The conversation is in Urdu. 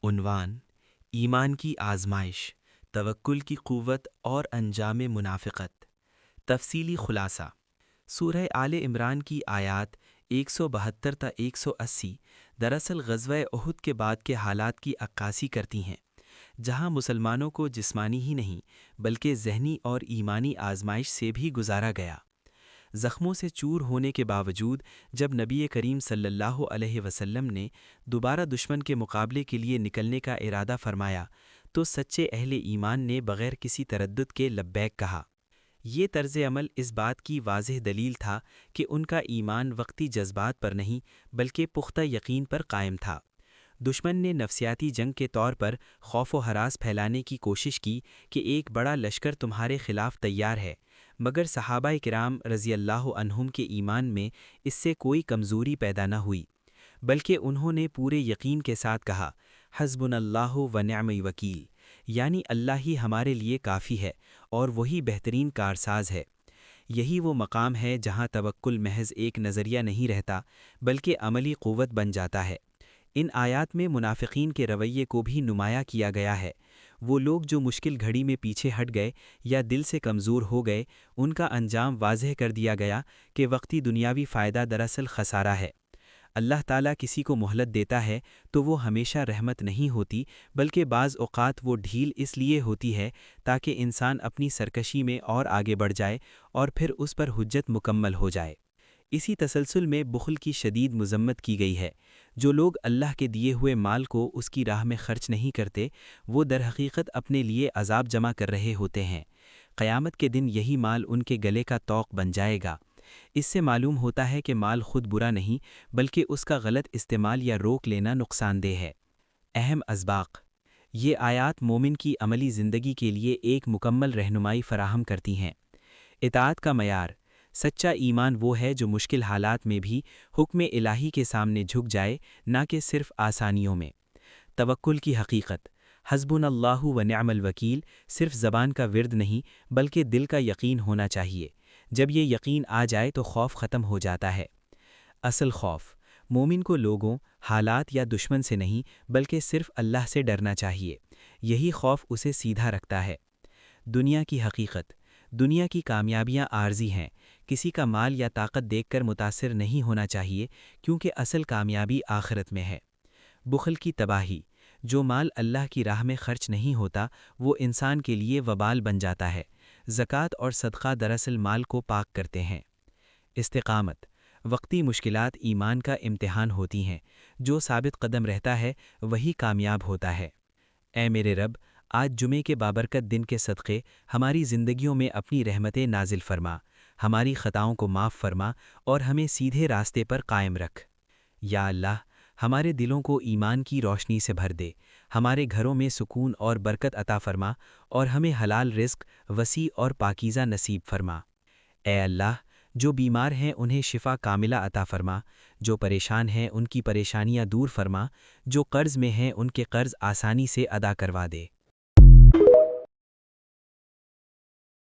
عنوان: ایمان کی آزمائش، توکل کی قوت اور انجام منافقت۔ تفصیلی خلاصہ: سورہ آل عمران کی آیات 172 تا 180 دراصل غزوہ احد کے بعد کے حالات کی عکاسی کرتی ہیں، جہاں مسلمانوں کو جسمانی ہی نہیں بلکہ ذہنی اور ایمانی آزمائش سے بھی گزارا گیا۔ زخموں سے چور ہونے کے باوجود جب نبی کریم صلی اللہ علیہ وسلم نے دوبارہ دشمن کے مقابلے کے لیے نکلنے کا ارادہ فرمایا تو سچے اہل ایمان نے بغیر کسی تردد کے لبیک کہا۔ یہ طرز عمل اس بات کی واضح دلیل تھا کہ ان کا ایمان وقتی جذبات پر نہیں بلکہ پختہ یقین پر قائم تھا۔ دشمن نے نفسیاتی جنگ کے طور پر خوف و ہراس پھیلانے کی کوشش کی کہ ایک بڑا لشکر تمہارے خلاف تیار ہے، مگر صحابہ کرام رضی اللہ عنہم کے ایمان میں اس سے کوئی کمزوری پیدا نہ ہوئی، بلکہ انہوں نے پورے یقین کے ساتھ کہا، حسبنا اللہ و نعم الوکیل، یعنی اللہ ہی ہمارے لیے کافی ہے اور وہی بہترین کارساز ہے۔ یہی وہ مقام ہے جہاں توکل محض ایک نظریہ نہیں رہتا بلکہ عملی قوت بن جاتا ہے۔ ان آیات میں منافقین کے رویے کو بھی نمایاں کیا گیا ہے۔ وہ لوگ جو مشکل گھڑی میں پیچھے ہٹ گئے یا دل سے کمزور ہو گئے، ان کا انجام واضح کر دیا گیا کہ وقتی دنیاوی فائدہ دراصل خسارہ ہے۔ اللہ تعالیٰ کسی کو مہلت دیتا ہے تو وہ ہمیشہ رحمت نہیں ہوتی، بلکہ بعض اوقات وہ ڈھیل اس لیے ہوتی ہے تاکہ انسان اپنی سرکشی میں اور آگے بڑھ جائے اور پھر اس پر حجت مکمل ہو جائے۔ اسی تسلسل میں بخل کی شدید مذمت کی گئی ہے۔ جو لوگ اللہ کے دیے ہوئے مال کو اس کی راہ میں خرچ نہیں کرتے، وہ در حقیقت اپنے لیے عذاب جمع کر رہے ہوتے ہیں۔ قیامت کے دن یہی مال ان کے گلے کا طوق بن جائے گا۔ اس سے معلوم ہوتا ہے کہ مال خود برا نہیں بلکہ اس کا غلط استعمال یا روک لینا نقصان دہ ہے۔ اہم اسباق: یہ آیات مومن کی عملی زندگی کے لیے ایک مکمل رہنمائی فراہم کرتی ہیں۔ اطاعت کا معیار: سچا ایمان وہ ہے جو مشکل حالات میں بھی حکم الہی کے سامنے جھک جائے، نہ کہ صرف آسانیوں میں۔ توکل کی حقیقت: حسبنا اللہ و نعم الوکیل صرف زبان کا ورد نہیں بلکہ دل کا یقین ہونا چاہیے۔ جب یہ یقین آ جائے تو خوف ختم ہو جاتا ہے۔ اصل خوف: مومن کو لوگوں، حالات یا دشمن سے نہیں بلکہ صرف اللہ سے ڈرنا چاہیے۔ یہی خوف اسے سیدھا رکھتا ہے۔ دنیا کی حقیقت: دنیا کی کامیابیاں عارضی ہیں۔ کسی کا مال یا طاقت دیکھ کر متاثر نہیں ہونا چاہیے، کیونکہ اصل کامیابی آخرت میں ہے۔ بخل کی تباہی: جو مال اللہ کی راہ میں خرچ نہیں ہوتا وہ انسان کے لیے وبال بن جاتا ہے۔ زکوٰۃ اور صدقہ دراصل مال کو پاک کرتے ہیں۔ استقامت: وقتی مشکلات ایمان کا امتحان ہوتی ہیں۔ جو ثابت قدم رہتا ہے وہی کامیاب ہوتا ہے۔ اے میرے رب، آج جمعے کے بابرکت دن کے صدقے ہماری زندگیوں میں اپنی رحمتیں نازل فرما، ہماری خطاؤں کو معاف فرما اور ہمیں سیدھے راستے پر قائم رکھ۔ یا اللہ، ہمارے دلوں کو ایمان کی روشنی سے بھر دے، ہمارے گھروں میں سکون اور برکت عطا فرما اور ہمیں حلال رزق وسیع اور پاکیزہ نصیب فرما۔ اے اللہ، جو بیمار ہیں انہیں شفا کاملہ عطا فرما، جو پریشان ہیں ان کی پریشانیاں دور فرما، جو قرض میں ہیں ان کے قرض آسانی سے ادا کروا دے۔